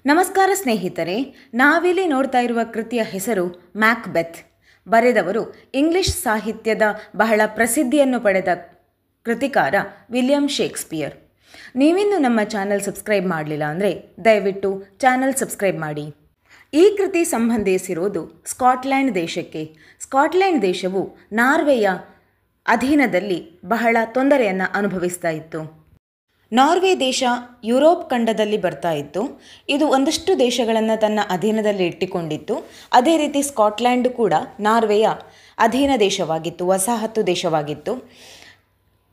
ನಮಸ್ಕಾರ ಸ್ನೇಹಿತರೆ, ನಾವಿಲ್ಲಿ ನೋಡ್ತಾ ಇರುವ ಕೃತಿಯ ಹೆಸರು ಮ್ಯಾಕ್ಬೆತ್. ಬರೆದವರು ಇಂಗ್ಲಿಷ್ ಸಾಹಿತ್ಯದ ಬಹಳ ಪ್ರಸಿದ್ಧಿಯನ್ನು ಪಡೆದ ಕೃತಿಕಾರ ವಿಲಿಯಂ ಶೇಕ್ಸ್ಪಿಯರ್. ನೀವಿನ್ನೂ ನಮ್ಮ ಚಾನಲ್ ಸಬ್ಸ್ಕ್ರೈಬ್ ಮಾಡಲಿಲ್ಲ ಅಂದರೆ ದಯವಿಟ್ಟು ಚಾನಲ್ ಸಬ್ಸ್ಕ್ರೈಬ್ ಮಾಡಿ. ಈ ಕೃತಿ ಸಂಬಂಧಿಸಿರುವುದು ಸ್ಕಾಟ್ಲೆಂಡ್ ದೇಶಕ್ಕೆ. ಸ್ಕಾಟ್ಲೆಂಡ್ ದೇಶವು ನಾರ್ವೆಯ ಅಧೀನದಲ್ಲಿ ಬಹಳ ತೊಂದರೆಯನ್ನು ಅನುಭವಿಸ್ತಾ ಇತ್ತು. ನಾರ್ವೆ ದೇಶ ಯುರೋಪ್ ಖಂಡದಲ್ಲಿ ಬರ್ತಾ ಇತ್ತು. ಇದು ಒಂದಷ್ಟು ದೇಶಗಳನ್ನು ತನ್ನ ಅಧೀನದಲ್ಲಿ ಇಟ್ಟುಕೊಂಡಿತ್ತು. ಅದೇ ರೀತಿ ಸ್ಕಾಟ್ಲ್ಯಾಂಡ್ ಕೂಡ ನಾರ್ವೆಯ ಅಧೀನ ದೇಶವಾಗಿತ್ತು, ವಸಾಹತು ದೇಶವಾಗಿತ್ತು.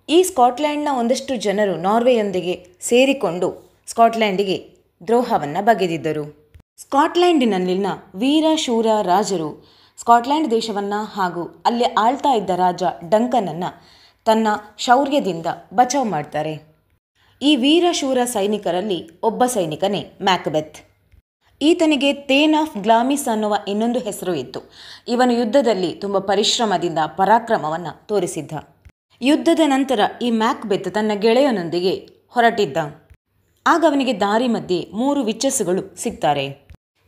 ಈ ಸ್ಕಾಟ್ಲ್ಯಾಂಡ್ನ ಒಂದಷ್ಟು ಜನರು ನಾರ್ವೆಯೊಂದಿಗೆ ಸೇರಿಕೊಂಡು ಸ್ಕಾಟ್ಲ್ಯಾಂಡಿಗೆ ದ್ರೋಹವನ್ನು ಬಗೆದಿದ್ದರು. ಸ್ಕಾಟ್ಲ್ಯಾಂಡಿನಲ್ಲಿನ ವೀರ ಶೂರ ರಾಜರು ಸ್ಕಾಟ್ಲ್ಯಾಂಡ್ ದೇಶವನ್ನು ಹಾಗೂ ಅಲ್ಲಿ ಆಳ್ತಾ ಇದ್ದ ರಾಜ ಡಂಕನನ್ನು ತನ್ನ ಶೌರ್ಯದಿಂದ ಬಚಾವ್ ಮಾಡ್ತಾರೆ. ಈ ವೀರಶೂರ ಸೈನಿಕರಲ್ಲಿ ಒಬ್ಬ ಸೈನಿಕನೇ ಮ್ಯಾಕ್ಬೆತ್. ಈತನಿಗೆ ಥೇನ್ ಆಫ್ ಗ್ಲಾಮಿಸ್ ಅನ್ನುವ ಇನ್ನೊಂದು ಹೆಸರು ಇತ್ತು. ಇವನು ಯುದ್ಧದಲ್ಲಿ ತುಂಬ ಪರಿಶ್ರಮದಿಂದ ಪರಾಕ್ರಮವನ್ನು ತೋರಿಸಿದ್ದ. ಯುದ್ಧದ ನಂತರ ಈ ಮ್ಯಾಕ್ಬೆತ್ ತನ್ನ ಗೆಳೆಯನೊಂದಿಗೆ ಹೊರಟಿದ್ದ. ಆಗ ಅವನಿಗೆ ದಾರಿ ಮಧ್ಯೆ 3 ವಿಚಸ್ಸುಗಳು ಸಿಗ್ತಾರೆ.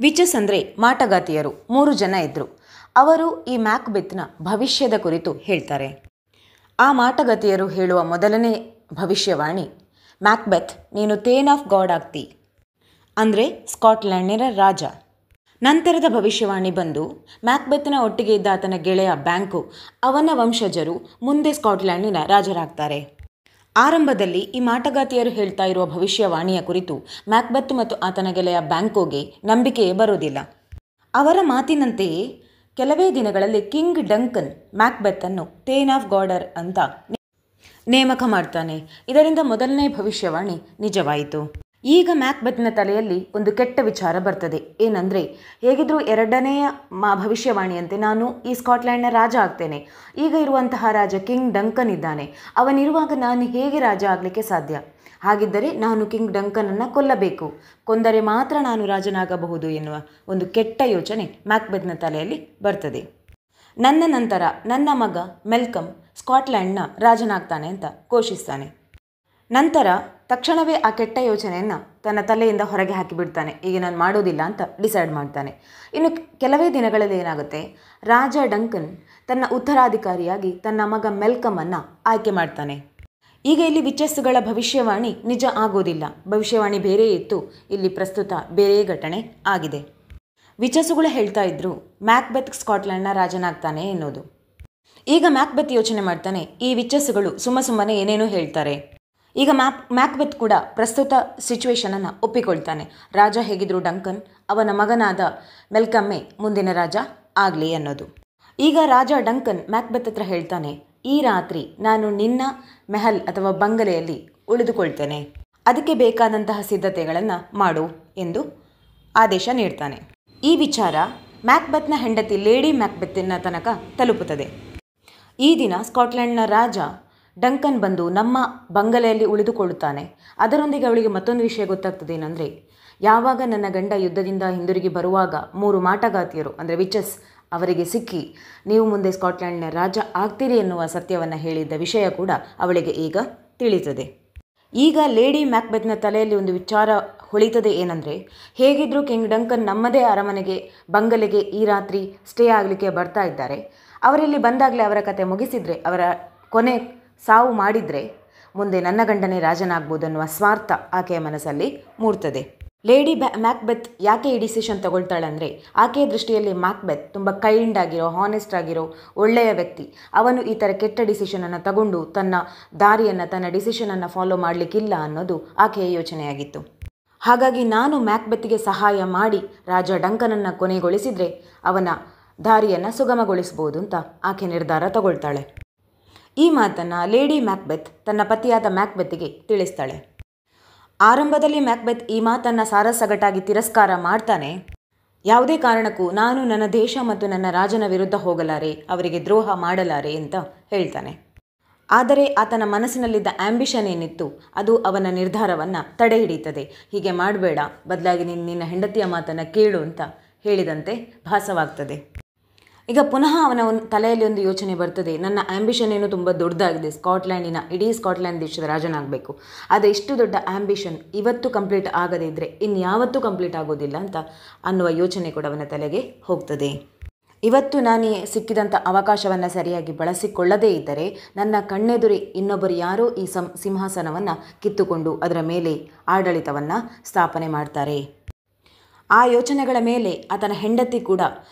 ವಿಚಸ್ ಅಂದರೆ ಮಾಟಗಾತಿಯರು. 3 ಜನ ಇದ್ದರು. ಅವರು ಈ ಮ್ಯಾಕ್ಬೆತ್ನ ಭವಿಷ್ಯದ ಕುರಿತು ಹೇಳ್ತಾರೆ. ಆ ಮಾಟಗಾತಿಯರು ಹೇಳುವ ಮೊದಲನೇ ಭವಿಷ್ಯವಾಣಿ, ಮ್ಯಾಕ್ಬೆತ್, ನೀನು ಥೇನ್ ಆಫ್ ಗಾಡ್ ಆಗ್ತಿ, ಅಂದರೆ ಸ್ಕಾಟ್ಲ್ಯಾಂಡಿನ ರಾಜ. ನಂತರದ ಭವಿಷ್ಯವಾಣಿ ಬಂದು ಮ್ಯಾಕ್ಬೆತ್ನ ಒಟ್ಟಿಗೆ ಇದ್ದ ಆತನ ಗೆಳೆಯ ಬ್ಯಾಂಕು, ಅವನ ವಂಶಜರು ಮುಂದೆ ಸ್ಕಾಟ್ಲ್ಯಾಂಡಿನ ರಾಜರಾಗ್ತಾರೆ. ಆರಂಭದಲ್ಲಿ ಈ ಮಾಟಗಾತಿಯರು ಹೇಳ್ತಾ ಇರುವ ಭವಿಷ್ಯವಾಣಿಯ ಕುರಿತು ಮ್ಯಾಕ್ಬೆತ್ ಮತ್ತು ಆತನ ಗೆಳೆಯ ಬ್ಯಾಂಕೋಗೆ ನಂಬಿಕೆಯೇ ಬರೋದಿಲ್ಲ. ಅವರ ಮಾತಿನಂತೆಯೇ ಕೆಲವೇ ದಿನಗಳಲ್ಲಿ ಕಿಂಗ್ ಡಂಕನ್ ಮ್ಯಾಕ್ಬೆತ್ತನ್ನು ಥೇನ್ ಆಫ್ ಗಾಡರ್ ಅಂತ ನೇಮಕ ಮಾಡ್ತಾನೆ. ಇದರಿಂದ ಮೊದಲನೇ ಭವಿಷ್ಯವಾಣಿ ನಿಜವಾಯಿತು. ಈಗ ಮ್ಯಾಕ್ಬೆತ್ನ ತಲೆಯಲ್ಲಿ ಒಂದು ಕೆಟ್ಟ ವಿಚಾರ ಬರ್ತದೆ. ಏನಂದರೆ, ಹೇಗಿದ್ರೂ ಎರಡನೆಯ ಭವಿಷ್ಯವಾಣಿಯಂತೆ ನಾನು ಈ ಸ್ಕಾಟ್ಲ್ಯಾಂಡ್ನ ರಾಜ ಆಗ್ತೇನೆ. ಈಗ ಇರುವಂತಹ ರಾಜ ಕಿಂಗ್ ಡಂಕನ್ ಇದ್ದಾನೆ. ಅವನಿರುವಾಗ ನಾನು ಹೇಗೆ ರಾಜ ಆಗಲಿಕ್ಕೆ ಸಾಧ್ಯ? ಹಾಗಿದ್ದರೆ ನಾನು ಕಿಂಗ್ ಡಂಕನನ್ನು ಕೊಲ್ಲಬೇಕು. ಕೊಂದರೆ ಮಾತ್ರ ನಾನು ರಾಜನಾಗಬಹುದು ಎನ್ನುವ ಒಂದು ಕೆಟ್ಟ ಯೋಚನೆ ಮ್ಯಾಕ್ಬೆತ್ನ ತಲೆಯಲ್ಲಿ ಬರ್ತದೆ. ನನ್ನ ನಂತರ ನನ್ನ ಮಗ ಮೆಲ್ಕಮ್ ಸ್ಕಾಟ್ಲ್ಯಾಂಡ್ನ ರಾಜನಾಗ್ತಾನೆ ಅಂತ ಘೋಷಿಸ್ತಾನೆ. ನಂತರ ತಕ್ಷಣವೇ ಆ ಕೆಟ್ಟ ಯೋಚನೆಯನ್ನು ತನ್ನ ತಲೆಯಿಂದ ಹೊರಗೆ ಹಾಕಿಬಿಡ್ತಾನೆ. ಈಗ ನಾನು ಮಾಡೋದಿಲ್ಲ ಅಂತ ಡಿಸೈಡ್ ಮಾಡ್ತಾನೆ. ಇನ್ನು ಕೆಲವೇ ದಿನಗಳಲ್ಲಿ ಏನಾಗುತ್ತೆ, ರಾಜ ಡಂಕನ್ ತನ್ನ ಉತ್ತರಾಧಿಕಾರಿಯಾಗಿ ತನ್ನ ಮಗ ಮೆಲ್ಕಮನ್ನು ಆಯ್ಕೆ ಮಾಡ್ತಾನೆ. ಈಗ ಇಲ್ಲಿ ವಿಚಸ್ಸುಗಳ ಭವಿಷ್ಯವಾಣಿ ನಿಜ ಆಗೋದಿಲ್ಲ. ಭವಿಷ್ಯವಾಣಿ ಬೇರೆ ಇತ್ತು, ಇಲ್ಲಿ ಪ್ರಸ್ತುತ ಬೇರೆ ಘಟನೆ ಆಗಿದೆ. ವಿಚಸ್ಸುಗಳು ಹೇಳ್ತಾ ಇದ್ರು ಮ್ಯಾಕ್ಬೆತ್ ಸ್ಕಾಟ್ಲ್ಯಾಂಡ್ನ ರಾಜನಾಗ್ತಾನೆ ಎನ್ನುವುದು. ಈಗ ಮ್ಯಾಕ್ಬೆತ್ ಯೋಚನೆ ಮಾಡ್ತಾನೆ, ಈ ವಿಚಸ್ಸುಗಳು ಸುಮ್ಮನೆ ಏನೇನೋ ಹೇಳ್ತಾರೆ. ಈಗ ಮ್ಯಾಕ್ಬೆತ್ ಕೂಡ ಪ್ರಸ್ತುತ ಸಿಚುವೇಶನನ್ನು ಒಪ್ಪಿಕೊಳ್ತಾನೆ. ರಾಜ ಹೇಗಿದ್ರು ಡಂಕನ್, ಅವನ ಮಗನಾದ ಮೆಲ್ಕಮ್ಮೆ ಮುಂದಿನ ರಾಜ ಆಗಲಿ ಅನ್ನೋದು. ಈಗ ರಾಜ ಡಂಕನ್ ಮ್ಯಾಕ್ಬೆತ್ ಹತ್ರ ಹೇಳ್ತಾನೆ, ಈ ರಾತ್ರಿ ನಾನು ನಿನ್ನ ಮೆಹಲ್ ಅಥವಾ ಬಂಗಲೆಯಲ್ಲಿ ಉಳಿದುಕೊಳ್ತೇನೆ. ಅದಕ್ಕೆ ಬೇಕಾದಂತಹ ಸಿದ್ಧತೆಗಳನ್ನು ಮಾಡು ಎಂದು ಆದೇಶ ನೀಡ್ತಾನೆ. ಈ ವಿಚಾರ ಮ್ಯಾಕ್ಬೆತ್ನ ಹೆಂಡತಿ ಲೇಡಿ ಮ್ಯಾಕ್ಬೆತ್ತಿನ ತನಕ ತಲುಪುತ್ತದೆ. ಈ ದಿನ ಸ್ಕಾಟ್ಲೆಂಡ್ನ ರಾಜ ಡಂಕನ್ ಬಂದು ನಮ್ಮ ಬಂಗಲೆಯಲ್ಲಿ ಉಳಿದುಕೊಳ್ಳುತ್ತಾನೆ. ಅದರೊಂದಿಗೆ ಅವಳಿಗೆ ಮತ್ತೊಂದು ವಿಷಯ ಗೊತ್ತಾಗ್ತದೆ. ಏನಂದರೆ, ಯಾವಾಗ ನನ್ನ ಗಂಡ ಯುದ್ಧದಿಂದ ಹಿಂದಿರುಗಿ ಬರುವಾಗ 3 ಮಾಟಗಾತಿಯರು ಅಂದರೆ ವಿಚಸ್ ಅವರಿಗೆ ಸಿಕ್ಕಿ ನೀವು ಮುಂದೆ ಸ್ಕಾಟ್ಲೆಂಡ್ನ ರಾಜ ಆಗ್ತೀರಿ ಎನ್ನುವ ಸತ್ಯವನ್ನು ಹೇಳಿದ್ದ ವಿಷಯ ಕೂಡ ಅವಳಿಗೆ ಈಗ ತಿಳಿತದೆ. ಈಗ ಲೇಡಿ ಮ್ಯಾಕ್ಬೆತ್ನ ತಲೆಯಲ್ಲಿ ಒಂದು ವಿಚಾರ ಹೊಳಿತದೆ. ಏನಂದರೆ, ಹೇಗಿದ್ದರೂ ಕಿಂಗ್ ಡಂಕನ್ ನಮ್ಮದೇ ಅರಮನೆಗೆ ಬಂಗಲೆಗೆ ಈ ರಾತ್ರಿ ಸ್ಟೇ ಆಗಲಿಕ್ಕೆ ಬರ್ತಾ ಇದ್ದಾರೆ. ಅವರಲ್ಲಿ ಬಂದಾಗಲೇ ಅವರ ಕತೆ ಮುಗಿಸಿದರೆ, ಅವರ ಕೊನೆ ಸಾವು ಮಾಡಿದರೆ ಮುಂದೆ ನನ್ನ ಗಂಡನೇ ರಾಜನಾಗ್ಬೋದು ಅನ್ನುವ ಸ್ವಾರ್ಥ ಆಕೆಯ ಮನಸ್ಸಲ್ಲಿ ಮೂಡ್ತದೆ. ಲೇಡಿ ಮ್ಯಾಕ್ಬೆತ್ ಯಾಕೆ ಈ ಡಿಸಿಷನ್ ತಗೊಳ್ತಾಳೆ ಅಂದರೆ, ಆಕೆಯ ದೃಷ್ಟಿಯಲ್ಲಿ ಮ್ಯಾಕ್ಬೆತ್ ತುಂಬ ಕೈಂಡ್ ಆಗಿರೋ, ಹಾನೆಸ್ಟ್ ಆಗಿರೋ ಒಳ್ಳೆಯ ವ್ಯಕ್ತಿ. ಅವನು ಈ ಥರ ಕೆಟ್ಟ ಡಿಸಿಷನನ್ನು ತಗೊಂಡು ತನ್ನ ದಾರಿಯನ್ನು, ತನ್ನ ಡಿಸಿಷನನ್ನು ಫಾಲೋ ಮಾಡಲಿಕ್ಕಿಲ್ಲ ಅನ್ನೋದು ಆಕೆಯ ಯೋಚನೆಯಾಗಿತ್ತು. ಹಾಗಾಗಿ ನಾನು ಮ್ಯಾಕ್ಬೆತ್ಗೆ ಸಹಾಯ ಮಾಡಿ ರಾಜ ಡಂಕನನ್ನು ಕೊನೆಗೊಳಿಸಿದರೆ ಅವನ ದಾರಿಯನ್ನು ಸುಗಮಗೊಳಿಸ್ಬೋದು ಅಂತ ಆಕೆ ನಿರ್ಧಾರ ತಗೊಳ್ತಾಳೆ. ಈ ಮಾತನ್ನು ಲೇಡಿ ಮ್ಯಾಕ್ಬೆತ್ ತನ್ನ ಪತಿಯಾದ ಮ್ಯಾಕ್ಬೆತ್ಗೆ ತಿಳಿಸ್ತಾಳೆ. ಆರಂಭದಲ್ಲಿ ಮ್ಯಾಕ್ಬೆತ್ ಈ ಮಾತನ್ನು ಸಾರಸಗಟಾಗಿ ತಿರಸ್ಕಾರ ಮಾಡ್ತಾನೆ. ಯಾವುದೇ ಕಾರಣಕ್ಕೂ ನಾನು ನನ್ನ ದೇಶ ಮತ್ತು ನನ್ನ ರಾಜನ ವಿರುದ್ಧ ಹೋಗಲಾರೆ, ಅವರಿಗೆ ದ್ರೋಹ ಮಾಡಲಾರೆ ಅಂತ ಹೇಳ್ತಾನೆ. ಆದರೆ ಆತನ ಮನಸ್ಸಿನಲ್ಲಿದ್ದ ಆ್ಯಂಬಿಷನ್ ಏನಿತ್ತು ಅದು ಅವನ ನಿರ್ಧಾರವನ್ನು ತಡೆ ಹಿಡಿತದೆ. ಹೀಗೆ ಮಾಡಬೇಡ, ಬದಲಾಗಿ ನಿನ್ನ ಹೆಂಡತಿಯ ಮಾತನ್ನು ಕೇಳು ಅಂತ ಹೇಳಿದಂತೆ ಭಾಸವಾಗ್ತದೆ. ಈಗ ಪುನಃ ಅವನ ತಲೆಯಲ್ಲಿ ಒಂದು ಯೋಚನೆ ಬರ್ತದೆ, ನನ್ನ ಆ್ಯಂಬಿಷನ್ ಏನು ತುಂಬ ದೊಡ್ಡದಾಗಿದೆ, ಇಡೀ ಸ್ಕಾಟ್ಲ್ಯಾಂಡ್ ದೇಶದ ರಾಜನಾಗಬೇಕು. ಆದರೆ ಇಷ್ಟು ದೊಡ್ಡ ಆ್ಯಂಬಿಷನ್ ಇವತ್ತು ಕಂಪ್ಲೀಟ್ ಆಗದೇ ಇದ್ದರೆ ಇನ್ಯಾವತ್ತೂ ಕಂಪ್ಲೀಟ್ ಆಗೋದಿಲ್ಲ ಅಂತ ಅನ್ನುವ ಯೋಚನೆ ಕೂಡ ಅವನ ತಲೆಗೆ ಹೋಗ್ತದೆ. ಇವತ್ತು ನಾನು ಸಿಕ್ಕಿದಂಥ ಅವಕಾಶವನ್ನು ಸರಿಯಾಗಿ ಬಳಸಿಕೊಳ್ಳದೇ ಇದ್ದರೆ ನನ್ನ ಕಣ್ಣೆದುರಿ ಇನ್ನೊಬ್ಬರು ಯಾರೋ ಈ ಸಿಂಹಾಸನವನ್ನು ಕಿತ್ತುಕೊಂಡು ಅದರ ಮೇಲೆ ಆಡಳಿತವನ್ನು ಸ್ಥಾಪನೆ ಮಾಡ್ತಾರೆ. ಆ ಯೋಚನೆಗಳ ಮೇಲೆ ಆತನ ಹೆಂಡತಿ ಕೂಡ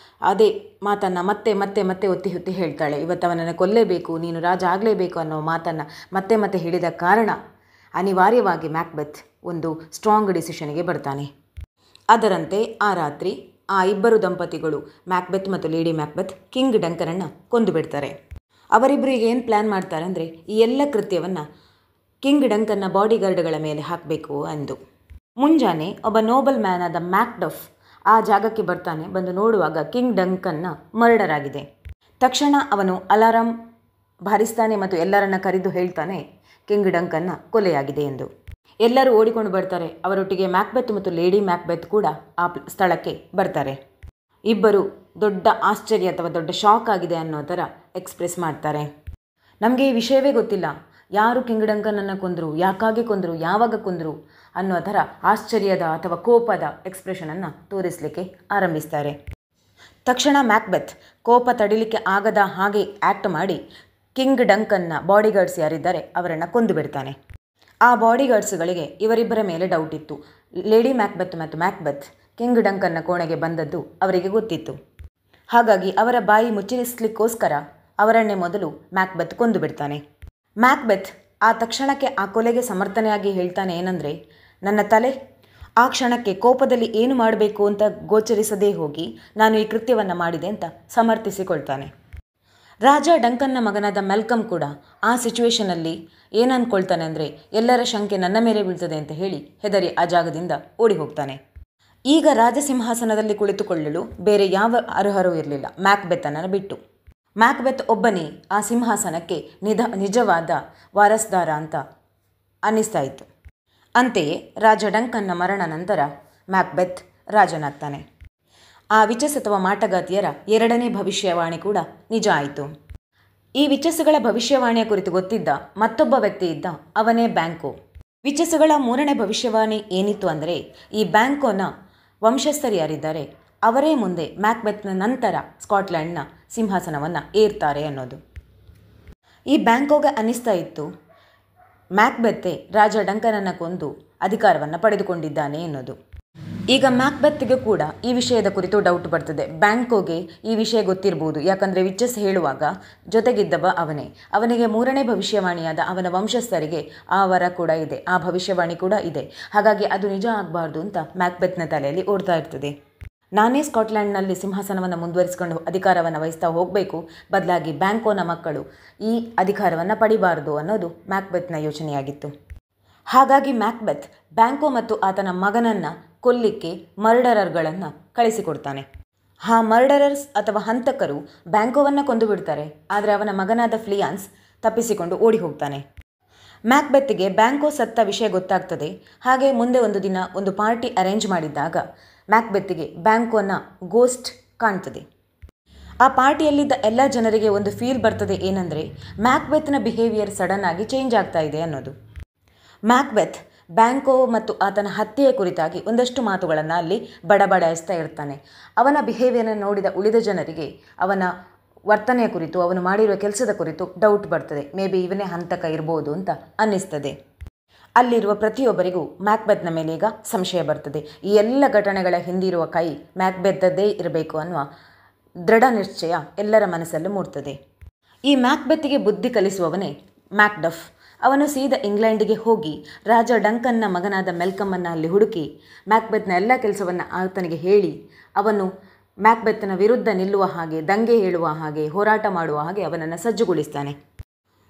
ಅದೇ ಮಾತನ್ನು ಮತ್ತೆ ಮತ್ತೆ ಮತ್ತೆ ಒತ್ತಿ ಹೊತ್ತಿ ಹೇಳ್ತಾಳೆ. ಇವತ್ತು ಅವನನ್ನು ಕೊಲ್ಲೇಬೇಕು, ನೀನು ರಾಜ ಆಗಲೇಬೇಕು ಅನ್ನೋ ಮಾತನ್ನು ಮತ್ತೆ ಮತ್ತೆ ಹೇಳಿದ ಕಾರಣ ಅನಿವಾರ್ಯವಾಗಿ ಮ್ಯಾಕ್ಬೆತ್ ಒಂದು ಸ್ಟ್ರಾಂಗ್ ಡಿಸಿಷನ್ಗೆ ಬರ್ತಾನೆ. ಅದರಂತೆ ಆ ರಾತ್ರಿ ಆ ಇಬ್ಬರು ದಂಪತಿಗಳು, ಮ್ಯಾಕ್ಬೆತ್ ಮತ್ತು ಲೇಡಿ ಮ್ಯಾಕ್ಬೆತ್, ಕಿಂಗ್ ಡಂಕನನ್ನು ಕೊಂದು ಬಿಡ್ತಾರೆ. ಅವರಿಬ್ಬರಿಗೆ ಏನು ಪ್ಲ್ಯಾನ್ ಮಾಡ್ತಾರೆ ಅಂದರೆ ಈ ಎಲ್ಲ ಕೃತ್ಯವನ್ನು ಕಿಂಗ್ ಡಂಕನ್ನ ಬಾಡಿಗಾರ್ಡ್ಗಳ ಮೇಲೆ ಹಾಕಬೇಕು ಎಂದು. ಮುಂಜಾನೆ ಒಬ್ಬ ನೋಬಲ್ ಮ್ಯಾನ್ ಆದ ಮ್ಯಾಕ್ಡಫ್ ಆ ಜಾಗಕ್ಕೆ ಬರ್ತಾನೆ. ಬಂದು ನೋಡುವಾಗ ಕಿಂಗ್ ಡಂಕನ್ನ ಮರ್ಡರ್ ಆಗಿದೆ. ತಕ್ಷಣ ಅವನು ಅಲಾರಾಮ್ ಬಾರಿಸ್ತಾನೆ ಮತ್ತು ಎಲ್ಲರನ್ನ ಕರೆದು ಹೇಳ್ತಾನೆ ಕಿಂಗ್ ಡಂಕನ್ನ ಕೊಲೆಯಾಗಿದೆ ಎಂದು. ಎಲ್ಲರೂ ಓಡಿಕೊಂಡು ಬರ್ತಾರೆ. ಅವರೊಟ್ಟಿಗೆ ಮ್ಯಾಕ್ಬೆತ್ ಮತ್ತು ಲೇಡಿ ಮ್ಯಾಕ್ಬೆತ್ ಕೂಡ ಆ ಸ್ಥಳಕ್ಕೆ ಬರ್ತಾರೆ. ಇಬ್ಬರು ದೊಡ್ಡ ಆಶ್ಚರ್ಯ ಅಥವಾ ದೊಡ್ಡ ಶಾಕ್ ಆಗಿದೆ ಅನ್ನೋ ಥರ ಎಕ್ಸ್ಪ್ರೆಸ್ ಮಾಡ್ತಾರೆ. ನಮಗೆ ಈ ವಿಷಯವೇ ಗೊತ್ತಿಲ್ಲ, ಯಾರು ಕಿಂಗ್ ಡಂಕನನ್ನು ಕೊಂದರು, ಯಾಕಾಗಿ ಕೊಂದರು, ಯಾವಾಗ ಕೊಂದರು ಅನ್ನೋ ಥರ ಆಶ್ಚರ್ಯದ ಅಥವಾ ಕೋಪದ ಎಕ್ಸ್ಪ್ರೆಷನನ್ನು ತೋರಿಸಲಿಕ್ಕೆ ಆರಂಭಿಸ್ತಾರೆ. ತಕ್ಷಣ ಮ್ಯಾಕ್ಬೆತ್ ಕೋಪ ತಡಿಲಿಕ್ಕೆ ಆಗದ ಹಾಗೆ ಆ್ಯಕ್ಟ್ ಮಾಡಿ ಕಿಂಗ್ ಡಂಕನ್ನ ಬಾಡಿಗಾರ್ಡ್ಸ್ ಯಾರಿದ್ದಾರೆ ಅವರನ್ನು ಕೊಂದು ಬಿಡ್ತಾನೆ. ಆ ಬಾಡಿಗಾರ್ಡ್ಸ್ಗಳಿಗೆ ಇವರಿಬ್ಬರ ಮೇಲೆ ಡೌಟ್ ಇತ್ತು. ಲೇಡಿ ಮ್ಯಾಕ್ಬೆತ್ ಮತ್ತು ಮ್ಯಾಕ್ಬೆತ್ ಕಿಂಗ್ ಡಂಕನ್ನ ಕೋಣೆಗೆ ಬಂದದ್ದು ಅವರಿಗೆ ಗೊತ್ತಿತ್ತು. ಹಾಗಾಗಿ ಅವರ ಬಾಯಿ ಮುಚ್ಚಿರಿಸಲಿಕ್ಕೋಸ್ಕರ ಅವರನ್ನೇ ಮೊದಲು ಮ್ಯಾಕ್ಬೆತ್ ಕೊಂದು ಬಿಡ್ತಾನೆ. ಮ್ಯಾಕ್ಬೆತ್ ಆ ತಕ್ಷಣಕ್ಕೆ ಆ ಕೊಲೆಗೆ ಸಮರ್ಥನೆಯಾಗಿ ಹೇಳ್ತಾನೆ ಏನಂದರೆ, ನನ್ನ ತಲೆ ಆ ಕ್ಷಣಕ್ಕೆ ಕೋಪದಲ್ಲಿ ಏನು ಮಾಡಬೇಕು ಅಂತ ಗೋಚರಿಸದೇ ಹೋಗಿ ನಾನು ಈ ಕೃತ್ಯವನ್ನು ಮಾಡಿದೆ ಅಂತ ಸಮರ್ಥಿಸಿಕೊಳ್ತಾನೆ. ರಾಜ ಡಂಕನ್ನ ಮಗನಾದ ಮೆಲ್ಕಮ್ ಕೂಡ ಆ ಸಿಚುವೇಷನಲ್ಲಿ ಏನು ಅಂದ್ಕೊಳ್ತಾನೆ ಅಂದರೆ ಎಲ್ಲರ ಶಂಕೆ ನನ್ನ ಮೇಲೆ ಬೀಳ್ತದೆ ಅಂತ ಹೇಳಿ ಹೆದರಿ ಆ ಜಾಗದಿಂದ ಓಡಿ ಹೋಗ್ತಾನೆ. ಈಗ ರಾಜಸಿಂಹಾಸನದಲ್ಲಿ ಕುಳಿತುಕೊಳ್ಳಲು ಬೇರೆ ಯಾವ ಅರ್ಹರೂ ಇರಲಿಲ್ಲ ಮ್ಯಾಕ್ಬೆತ್ತನ್ನು ಬಿಟ್ಟು. ಮ್ಯಾಕ್ಬೆತ್ ಒಬ್ಬನೇ ಆ ಸಿಂಹಾಸನಕ್ಕೆ ನಿಜವಾದ ವಾರಸ್ದಾರ ಅಂತ ಅನ್ನಿಸ್ತಾ ಇತ್ತು. ಅಂತೆಯೇ ರಾಜ ಡಂಕನ್ನ ಮರಣ ನಂತರ ಮ್ಯಾಕ್ಬೆತ್ ರಾಜನಾಗ್ತಾನೆ. ಆ ವಿಚಸ್ ಅಥವಾ ಮಾಟಗಾತಿಯರ ಎರಡನೇ ಭವಿಷ್ಯವಾಣಿ ಕೂಡ ನಿಜ ಆಯಿತು. ಈ ವಿಚಸ್ಸುಗಳ ಭವಿಷ್ಯವಾಣಿಯ ಕುರಿತು ಗೊತ್ತಿದ್ದ ಮತ್ತೊಬ್ಬ ವ್ಯಕ್ತಿ ಇದ್ದ, ಅವನೇ ಬ್ಯಾಂಕೋ. ವಿಚಸ್ಸುಗಳ ಮೂರನೇ ಭವಿಷ್ಯವಾಣಿ ಏನಿತ್ತು ಅಂದರೆ ಈ ಬ್ಯಾಂಕೋನ ವಂಶಸ್ಥರು ಯಾರಿದ್ದಾರೆ ಅವರೇ ಮುಂದೆ ಮ್ಯಾಕ್ಬೆತ್ನ ನಂತರ ಸ್ಕಾಟ್ಲ್ಯಾಂಡ್ನ ಸಿಂಹಾಸನವನ್ನು ಏರ್ತಾರೆ ಅನ್ನೋದು. ಈ ಬ್ಯಾಂಕೋಗೆ ಅನ್ನಿಸ್ತಾ ಇತ್ತು ಮ್ಯಾಕ್ಬೆತ್ತೆ ರಾಜ ಡಂಕನನ್ನು ಕೊಂದು ಅಧಿಕಾರವನ್ನು ಪಡೆದುಕೊಂಡಿದ್ದಾನೆ ಎನ್ನುವುದು. ಈಗ ಮ್ಯಾಕ್ಬೆತ್ಗೆ ಕೂಡ ಈ ವಿಷಯದ ಕುರಿತು ಡೌಟ್ ಬರ್ತದೆ. ಬ್ಯಾಂಕೋಗೆ ಈ ವಿಷಯ ಗೊತ್ತಿರ್ಬೋದು, ಯಾಕಂದರೆ ವಿಚಸ್ ಹೇಳುವಾಗ ಜೊತೆಗಿದ್ದವ ಅವನಿಗೆ ಮೂರನೇ ಭವಿಷ್ಯವಾಣಿಯಾದ ಅವನ ವಂಶಸ್ಥರಿಗೆ ಆ ವರ ಕೂಡ ಇದೆ, ಆ ಭವಿಷ್ಯವಾಣಿ ಕೂಡ ಇದೆ. ಹಾಗಾಗಿ ಅದು ನಿಜ ಆಗಬಾರ್ದು ಅಂತ ಮ್ಯಾಕ್ಬೆತ್ನ ತಲೆಯಲ್ಲಿ ಓಡ್ತಾ ಇರ್ತದೆ. ನಾನೇ ಸ್ಕಾಟ್ಲ್ಯಾಂಡ್ನಲ್ಲಿ ಸಿಂಹಾಸನವನ್ನು ಮುಂದುವರಿಸಿಕೊಂಡು ಅಧಿಕಾರವನ್ನು ವಹಿಸ್ತಾ ಹೋಗಬೇಕು, ಬದಲಾಗಿ ಬ್ಯಾಂಕೋನ ಮಕ್ಕಳು ಈ ಅಧಿಕಾರವನ್ನು ಪಡಿಬಾರದು ಅನ್ನೋದು ಮ್ಯಾಕ್ಬೆತ್ನ ಯೋಚನೆಯಾಗಿತ್ತು. ಹಾಗಾಗಿ ಮ್ಯಾಕ್ಬೆತ್ ಬ್ಯಾಂಕೋ ಮತ್ತು ಆತನ ಮಗನನ್ನು ಕೊಲ್ಲಿಕ್ಕೆ ಮರ್ಡರರ್ಗಳನ್ನು ಕಳಿಸಿಕೊಡ್ತಾನೆ. ಆ ಮರ್ಡರರ್ಸ್ ಅಥವಾ ಹಂತಕರು ಬ್ಯಾಂಕೋವನ್ನು ಕೊಂದು ಬಿಡ್ತಾರೆ. ಆದರೆ ಅವನ ಮಗನಾದ ಫ್ಲಿಯಾನ್ಸ್ ತಪ್ಪಿಸಿಕೊಂಡು ಓಡಿ ಹೋಗ್ತಾನೆ. ಮ್ಯಾಕ್ಬೆತ್ಗೆ ಬ್ಯಾಂಕೋ ಸತ್ತ ವಿಷಯ ಗೊತ್ತಾಗ್ತದೆ. ಹಾಗೆ ಮುಂದೆ ಒಂದು ದಿನ ಒಂದು ಪಾರ್ಟಿ ಅರೇಂಜ್ ಮಾಡಿದ್ದಾಗ ಮ್ಯಾಕ್ಬೆತ್ಗೆ ಬ್ಯಾಂಕೋನ ಗೋಸ್ಟ್ ಕಾಣ್ತದೆ. ಆ ಪಾರ್ಟಿಯಲ್ಲಿದ್ದ ಎಲ್ಲ ಜನರಿಗೆ ಒಂದು ಫೀಲ್ ಬರ್ತದೆ ಏನಂದರೆ ಮ್ಯಾಕ್ಬೆತ್ನ ಬಿಹೇವಿಯರ್ ಸಡನ್ ಆಗಿ ಚೇಂಜ್ ಆಗ್ತಾ ಇದೆ ಅನ್ನೋದು. ಮ್ಯಾಕ್ಬೆತ್ ಬ್ಯಾಂಕೋ ಮತ್ತು ಆತನ ಹತ್ಯೆಯ ಕುರಿತಾಗಿ ಒಂದಷ್ಟು ಮಾತುಗಳನ್ನು ಅಲ್ಲಿ ಬಡಬಡಾಯಿಸ್ತಾ ಇರ್ತಾನೆ. ಅವನ ಬಿಹೇವಿಯರ್ನ ನೋಡಿದ ಉಳಿದ ಜನರಿಗೆ ಅವನ ವರ್ತನೆಯ ಕುರಿತು, ಅವನು ಮಾಡಿರುವ ಕೆಲಸದ ಕುರಿತು ಡೌಟ್ ಬರ್ತದೆ. ಮೇ ಬಿ ಇವನೇ ಹಂತಕ ಇರ್ಬೋದು ಅಂತ ಅನ್ನಿಸ್ತದೆ. ಅಲ್ಲಿರುವ ಪ್ರತಿಯೊಬ್ಬರಿಗೂ ಮ್ಯಾಕ್ಬೆತ್ನ ಮೇಲೆ ಈಗ ಸಂಶಯ ಬರ್ತದೆ. ಈ ಎಲ್ಲ ಘಟನೆಗಳ ಹಿಂದಿರುವ ಕೈ ಮ್ಯಾಕ್ಬೆತ್ತದ್ದೇ ಇರಬೇಕು ಅನ್ನುವ ದೃಢ ನಿಶ್ಚಯ ಎಲ್ಲರ ಮನಸ್ಸಲ್ಲೂ ಮೂಡ್ತದೆ. ಈ ಮ್ಯಾಕ್ಬೆತ್ಗೆ ಬುದ್ಧಿ ಕಲಿಸುವವನೇ ಮ್ಯಾಕ್ಡಫ್. ಅವನು ಸೀದಾ ಇಂಗ್ಲೆಂಡಿಗೆ ಹೋಗಿ ರಾಜ ಡಂಕನ್ನ ಮಗನಾದ ಮೆಲ್ಕಮ್ಮನ್ನು ಅಲ್ಲಿ ಹುಡುಕಿ ಮ್ಯಾಕ್ಬೆತ್ನ ಎಲ್ಲ ಕೆಲಸವನ್ನು ಆತನಿಗೆ ಹೇಳಿ ಅವನು ಮ್ಯಾಕ್ಬೆತ್ನ ವಿರುದ್ಧ ನಿಲ್ಲುವ ಹಾಗೆ, ದಂಗೆ ಹೇಳುವ ಹಾಗೆ, ಹೋರಾಟ ಮಾಡುವ ಹಾಗೆ ಅವನನ್ನು ಸಜ್ಜುಗೊಳಿಸ್ತಾನೆ.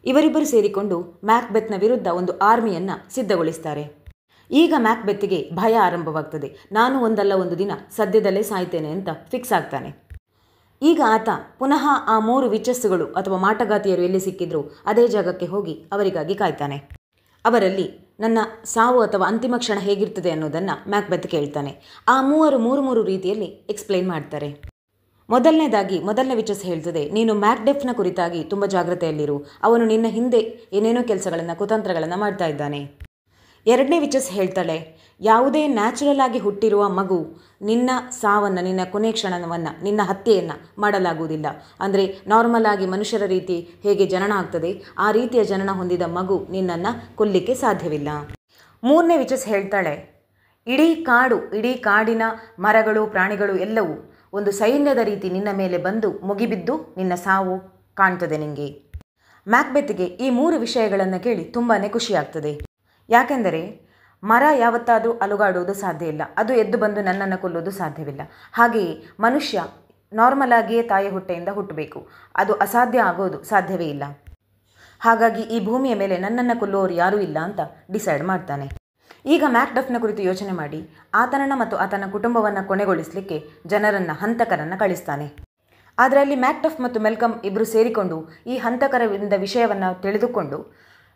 ಇವರಿಬ್ಬರು ಸೇರಿಕೊಂಡು ಮ್ಯಾಕ್ಬೆತ್ನ ವಿರುದ್ಧ ಒಂದು ಆರ್ಮಿಯನ್ನು ಸಿದ್ಧಗೊಳಿಸ್ತಾರೆ. ಈಗ ಮ್ಯಾಕ್ಬೆತ್ಗೆ ಭಯ ಆರಂಭವಾಗ್ತದೆ. ನಾನು ಒಂದಲ್ಲ ಒಂದು ದಿನ ಸದ್ಯದಲ್ಲೇ ಸಾಯ್ತೇನೆ ಅಂತ ಫಿಕ್ಸ್ ಆಗ್ತಾನೆ. ಈಗ ಆತ ಪುನಃ ಆ 3 ವಿಚಸ್ಸುಗಳು ಅಥವಾ ಮಾಟಗಾತಿಯರು ಎಲ್ಲಿ ಸಿಕ್ಕಿದ್ರು ಅದೇ ಜಾಗಕ್ಕೆ ಹೋಗಿ ಅವರಿಗಾಗಿ ಕಾಯ್ತಾನೆ. ಅವರಲ್ಲಿ ನನ್ನ ಸಾವು ಅಥವಾ ಅಂತಿಮ ಕ್ಷಣ ಹೇಗಿರ್ತದೆ ಅನ್ನೋದನ್ನು ಮ್ಯಾಕ್ಬೆತ್ ಕೇಳ್ತಾನೆ. ಆ ಮೂವರು 3 ರೀತಿಯಲ್ಲಿ ಎಕ್ಸ್ಪ್ಲೈನ್ ಮಾಡ್ತಾರೆ. ಮೊದಲನೇ ವಿಚಸ್ ಹೇಳ್ತದೆ, ನೀನು ಮ್ಯಾಕ್ಡೆಫ್ನ ಕುರಿತಾಗಿ ತುಂಬ ಜಾಗ್ರತೆಯಲ್ಲಿರು, ಅವನು ನಿನ್ನ ಹಿಂದೆ ಏನೇನೋ ಕೆಲಸಗಳನ್ನು ಕುತಂತ್ರಗಳನ್ನು ಮಾಡ್ತಾ ಇದ್ದಾನೆ. ಎರಡನೇ ವಿಚಸ್ ಹೇಳ್ತಾಳೆ, ಯಾವುದೇ ನ್ಯಾಚುರಲ್ ಆಗಿ ಹುಟ್ಟಿರುವ ಮಗು ನಿನ್ನ ಸಾವನ್ನು, ನಿನ್ನ ಕೊನೆ ಕ್ಷಣವನ್ನು, ನಿನ್ನ ಹತ್ಯೆಯನ್ನು ಮಾಡಲಾಗುವುದಿಲ್ಲ. ಅಂದರೆ ನಾರ್ಮಲ್ ಆಗಿ ಮನುಷ್ಯರ ರೀತಿ ಹೇಗೆ ಜನನ ಆಗ್ತದೆ ಆ ರೀತಿಯ ಜನನ ಹೊಂದಿದ ಮಗು ನಿನ್ನನ್ನು ಕೊಲ್ಲಿಕ್ಕೆ ಸಾಧ್ಯವಿಲ್ಲ. ಮೂರನೇ ವಿಚಸ್ ಹೇಳ್ತಾಳೆ, ಇಡೀ ಕಾಡಿನ ಮರಗಳು, ಪ್ರಾಣಿಗಳು ಎಲ್ಲವೂ ಒಂದು ಸೈನ್ಯದ ರೀತಿ ನಿನ್ನ ಮೇಲೆ ಬಂದು ಮುಗಿಬಿದ್ದು ನಿನ್ನ ಸಾವು ಕಾಣ್ತದೆ ನಿಮಗೆ. ಮ್ಯಾಕ್ಬೆತ್ಗೆ ಈ 3 ವಿಷಯಗಳನ್ನು ಕೇಳಿ ತುಂಬಾ ಖುಷಿಯಾಗ್ತದೆ. ಯಾಕೆಂದರೆ ಮರ ಯಾವತ್ತಾದರೂ ಅಲುಗಾಡುವುದು ಸಾಧ್ಯ ಇಲ್ಲ, ಅದು ಎದ್ದು ಬಂದು ನನ್ನನ್ನು ಕೊಲ್ಲೋದು ಸಾಧ್ಯವಿಲ್ಲ. ಹಾಗೆಯೇ ಮನುಷ್ಯ ನಾರ್ಮಲ್ ಆಗಿಯೇ ತಾಯಿ ಹೊಟ್ಟೆಯಿಂದ ಹುಟ್ಟಬೇಕು, ಅದು ಅಸಾಧ್ಯ ಆಗೋದು ಸಾಧ್ಯವೇ ಇಲ್ಲ. ಹಾಗಾಗಿ ಈ ಭೂಮಿಯ ಮೇಲೆ ನನ್ನನ್ನು ಕೊಲ್ಲುವವರು ಯಾರೂ ಇಲ್ಲ ಅಂತ ಡಿಸೈಡ್ ಮಾಡ್ತಾನೆ. ಈಗ ಮ್ಯಾಕ್ಡಫ್ನ ಕುರಿತು ಯೋಚನೆ ಮಾಡಿ ಆತನನ್ನು ಮತ್ತು ಆತನ ಕುಟುಂಬವನ್ನು ಕೊನೆಗೊಳಿಸಲಿಕ್ಕೆ ಹಂತಕರನ್ನು ಕಳಿಸ್ತಾನೆ. ಆದರೆ ಅಲ್ಲಿ ಮ್ಯಾಕ್ಡಫ್ ಮತ್ತು ಮೆಲ್ಕಮ್ ಇಬ್ಬರು ಸೇರಿಕೊಂಡು ಈ ಹಂತಕರವಿಂದ ವಿಷಯವನ್ನು ತಿಳಿದುಕೊಂಡು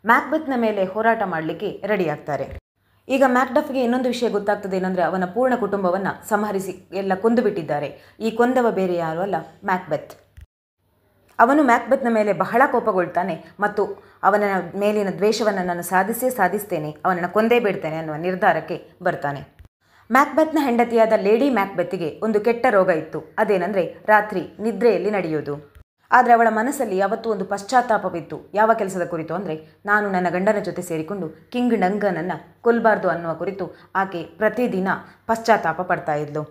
ಮ್ಯಾಕ್ಬೆತ್ನ ಮೇಲೆ ಹೋರಾಟ ಮಾಡಲಿಕ್ಕೆ ರೆಡಿಯಾಗ್ತಾರೆ. ಈಗ ಮ್ಯಾಕ್ಡಫ್ಗೆ ಇನ್ನೊಂದು ವಿಷಯ ಗೊತ್ತಾಗ್ತದೆ, ಏನಂದರೆ ಅವನ ಪೂರ್ಣ ಕುಟುಂಬವನ್ನು ಸಂಹರಿಸಿ ಎಲ್ಲ ಕೊಂದು ಬಿಟ್ಟಿದ್ದಾರೆ. ಈ ಕೊಂದವ ಬೇರೆ ಯಾರೂ ಅಲ್ಲ, ಮ್ಯಾಕ್ಬೆತ್. ಅವನು ಮ್ಯಾಕ್ಬೆತ್ನ ಮೇಲೆ ಬಹಳ ಕೋಪಗೊಳ್ತಾನೆ ಮತ್ತು ಅವನ ಮೇಲಿನ ದ್ವೇಷವನ್ನು ನಾನು ಸಾಧಿಸ್ತೇನೆ, ಅವನನ್ನು ಕೊಂದೇ ಬಿಡ್ತೇನೆ ಅನ್ನುವ ನಿರ್ಧಾರಕ್ಕೆ ಬರ್ತಾನೆ. ಮ್ಯಾಕ್ಬೆತ್ನ ಹೆಂಡತಿಯಾದ ಲೇಡಿ ಮ್ಯಾಕ್ಬೆತ್ಗೆ ಒಂದು ಕೆಟ್ಟ ರೋಗ ಇತ್ತು. ಅದೇನೆಂದರೆ ರಾತ್ರಿ ನಿದ್ರೆಯಲ್ಲಿ ನಡೆಯೋದು. ಆದರೆ ಅವಳ ಮನಸ್ಸಲ್ಲಿ ಯಾವತ್ತೂ ಒಂದು ಪಶ್ಚಾತ್ತಾಪವಿತ್ತು. ಯಾವ ಕೆಲಸದ ಕುರಿತು ಅಂದರೆ, ನಾನು ನನ್ನ ಗಂಡನ ಜೊತೆ ಸೇರಿಕೊಂಡು ಕಿಂಗ್ ಡಂಗನನ್ನು ಕೊಲ್ಲಬಾರ್ದು ಅನ್ನುವ ಕುರಿತು ಆಕೆ ಪ್ರತಿದಿನ ಪಶ್ಚಾತ್ತಾಪ ಪಡ್ತಾ ಇದ್ಲು.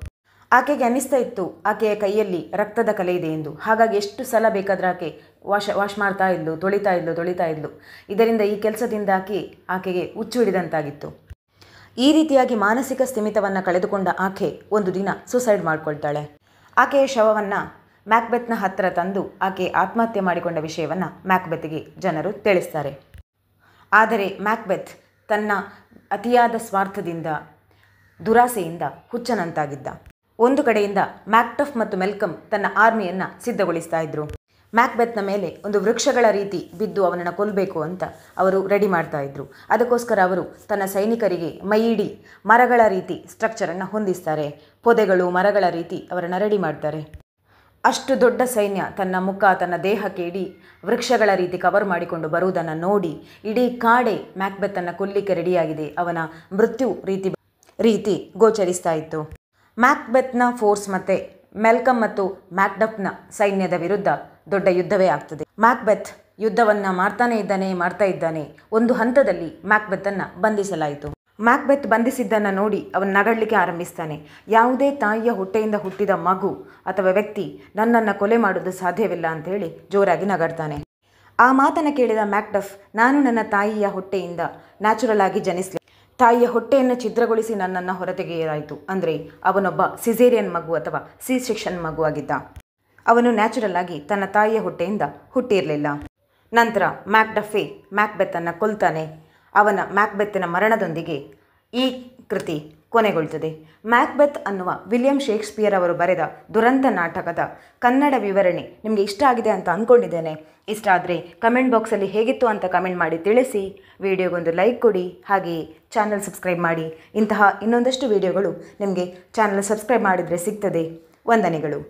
ಆಕೆಗೆ ಅನ್ನಿಸ್ತಾ ಇತ್ತು ಆಕೆಯ ಕೈಯಲ್ಲಿ ರಕ್ತದ ಕಲೆ ಇದೆ ಎಂದು. ಹಾಗಾಗಿ ಎಷ್ಟು ಸಲ ಬೇಕಾದರೆ ಆಕೆ ವಾಶ್ ಮಾಡ್ತಾ ಇದ್ಲು, ತೊಳಿತಾ ಇದ್ಲು. ಇದರಿಂದ ಈ ಕೆಲಸದಿಂದ ಆಕೆಗೆ ಹುಚ್ಚು ಹಿಡಿದಂತಾಗಿತ್ತು. ಈ ರೀತಿಯಾಗಿ ಮಾನಸಿಕ ಸ್ಥಿಮಿತವನ್ನು ಕಳೆದುಕೊಂಡ ಆಕೆ ಒಂದು ದಿನ ಸುಸೈಡ್ ಮಾಡಿಕೊಳ್ತಾಳೆ. ಆಕೆಯ ಶವವನ್ನು ಮ್ಯಾಕ್ಬೆತ್ನ ಹತ್ತಿರ ತಂದು ಆಕೆ ಆತ್ಮಹತ್ಯೆ ಮಾಡಿಕೊಂಡ ವಿಷಯವನ್ನು ಮ್ಯಾಕ್ಬೆತ್ಗೆ ಜನರು ತಿಳಿಸ್ತಾರೆ. ಆದರೆ ಮ್ಯಾಕ್ಬೆತ್ ತನ್ನ ಅತಿಯಾದ ಸ್ವಾರ್ಥದಿಂದ, ದುರಾಸೆಯಿಂದ ಹುಚ್ಚನಂತಾಗಿದ್ದ. ಒಂದು ಕಡೆಯಿಂದ ಮ್ಯಾಕ್ಡಫ್ ಮತ್ತು ಮೆಲ್ಕಮ್ ತನ್ನ ಆರ್ಮಿಯನ್ನು ಸಿದ್ಧಗೊಳಿಸ್ತಾ ಇದ್ರು. ಮ್ಯಾಕ್ಬೆತ್ನ ಮೇಲೆ ಒಂದು ವೃಕ್ಷಗಳ ರೀತಿ ಬಿದ್ದು ಅವನನ್ನು ಕೊಲ್ಲಬೇಕು ಅಂತ ಅವರು ರೆಡಿ ಮಾಡ್ತಾ ಇದ್ರು. ಅದಕ್ಕೋಸ್ಕರ ಅವರು ತನ್ನ ಸೈನಿಕರಿಗೆ ಮೈಯಿಡಿ ಮರಗಳ ರೀತಿ ಸ್ಟ್ರಕ್ಚರನ್ನು ಹೊಂದಿಸ್ತಾರೆ. ಪೊದೆಗಳು, ಮರಗಳ ರೀತಿ ಅವರನ್ನು ರೆಡಿ ಮಾಡ್ತಾರೆ. ಅಷ್ಟು ದೊಡ್ಡ ಸೈನ್ಯ ತನ್ನ ಮುಖ, ತನ್ನ ದೇಹಕ್ಕೆ ಇಡೀ ವೃಕ್ಷಗಳ ರೀತಿ ಕವರ್ ಮಾಡಿಕೊಂಡು ಬರುವುದನ್ನು ನೋಡಿ ಇಡೀ ಕಾಡೆ ಮ್ಯಾಕ್ಬೆತ್ತನ್ನು ಕೊಲ್ಲಿಕ್ಕೆ ರೆಡಿಯಾಗಿದೆ, ಅವನ ಮೃತ್ಯು ರೀತಿ ಗೋಚರಿಸ್ತಾ ಇತ್ತು. ಮ್ಯಾಕ್ಬೆತ್ನ ಫೋರ್ಸ್ ಮತ್ತು ಮೆಲ್ಕಮ್ ಮತ್ತು ಮ್ಯಾಕ್ಡಫ್ನ ಸೈನ್ಯದ ವಿರುದ್ಧ ದೊಡ್ಡ ಯುದ್ಧವೇ ಆಗ್ತದೆ. ಮ್ಯಾಕ್ಬೆತ್ ಯುದ್ಧವನ್ನು ಮಾಡ್ತಾ ಇದ್ದಾನೆ. ಒಂದು ಹಂತದಲ್ಲಿ ಮ್ಯಾಕ್ಬೆತ್ತನ್ನು ಬಂಧಿಸಲಾಯಿತು. ಮ್ಯಾಕ್ಬೆತ್ ಬಂಧಿಸಿದ್ದನ್ನು ನೋಡಿ ಅವನು ನಗಡಲಿಕ್ಕೆ ಆರಂಭಿಸ್ತಾನೆ. ಯಾವುದೇ ತಾಯಿಯ ಹೊಟ್ಟೆಯಿಂದ ಹುಟ್ಟಿದ ಮಗು ಅಥವಾ ವ್ಯಕ್ತಿ ನನ್ನನ್ನು ಕೊಲೆ ಮಾಡೋದು ಸಾಧ್ಯವಿಲ್ಲ ಅಂತ ಹೇಳಿ ಜೋರಾಗಿ ನಗಾಡ್ತಾನೆ. ಆ ಮಾತನ್ನು ಕೇಳಿದ ಮ್ಯಾಕ್ಡಫ್, ನಾನು ನನ್ನ ತಾಯಿಯ ಹೊಟ್ಟೆಯಿಂದ ನ್ಯಾಚುರಲ್ ಆಗಿ ಜನಿಸಲಿ, ತಾಯಿಯ ಹೊಟ್ಟೆಯನ್ನು ಛಿದ್ರಗೊಳಿಸಿ ನನ್ನನ್ನು ಹೊರತೆಗೆಯಲಾಯಿತು. ಅಂದರೆ ಅವನೊಬ್ಬ ಸಿಸೇರಿಯನ್ ಮಗು ಅಥವಾ ಸಿ-ಸೆಕ್ಷನ್ ಮಗು ಆಗಿದ್ದ. ಅವನು ನ್ಯಾಚುರಲ್ ಆಗಿ ತನ್ನ ತಾಯಿಯ ಹೊಟ್ಟೆಯಿಂದ ಹುಟ್ಟಿರಲಿಲ್ಲ. ನಂತರ ಮ್ಯಾಕ್ಡಫೆ ಮ್ಯಾಕ್ಬೆತ್ತನ್ನು ಕೊಲ್ತಾನೆ. ಮ್ಯಾಕ್ಬೆತ್ತಿನ ಮರಣದೊಂದಿಗೆ ಈ ಕೃತಿ ಕೊನೆಗೊಳ್ತದೆ. ಮ್ಯಾಕ್ಬೆತ್ ಅನ್ನುವ ವಿಲಿಯಂ ಶೇಕ್ಸ್ಪಿಯರ್ ಅವರು ಬರೆದ ದುರಂತ ನಾಟಕದ ಕನ್ನಡ ವಿವರಣೆ ನಿಮಗೆ ಇಷ್ಟ ಆಗಿದೆ ಅಂತ ಅಂದ್ಕೊಂಡಿದ್ದೇನೆ. ಇಷ್ಟ ಆದರೆ ಕಮೆಂಟ್ ಬಾಕ್ಸಲ್ಲಿ ಹೇಗಿತ್ತು ಅಂತ ಕಮೆಂಟ್ ಮಾಡಿ ತಿಳಿಸಿ. ವಿಡಿಯೋಗೊಂದು ಲೈಕ್ ಕೊಡಿ, ಹಾಗೆಯೇ ಚಾನಲ್ ಸಬ್ಸ್ಕ್ರೈಬ್ ಮಾಡಿ. ಇಂತಹ ಇನ್ನೊಂದಷ್ಟು ವಿಡಿಯೋಗಳು ನಿಮಗೆ ಚಾನಲ್ ಸಬ್ಸ್ಕ್ರೈಬ್ ಮಾಡಿದರೆ ಸಿಗ್ತದೆ. ವಂದನೆಗಳು.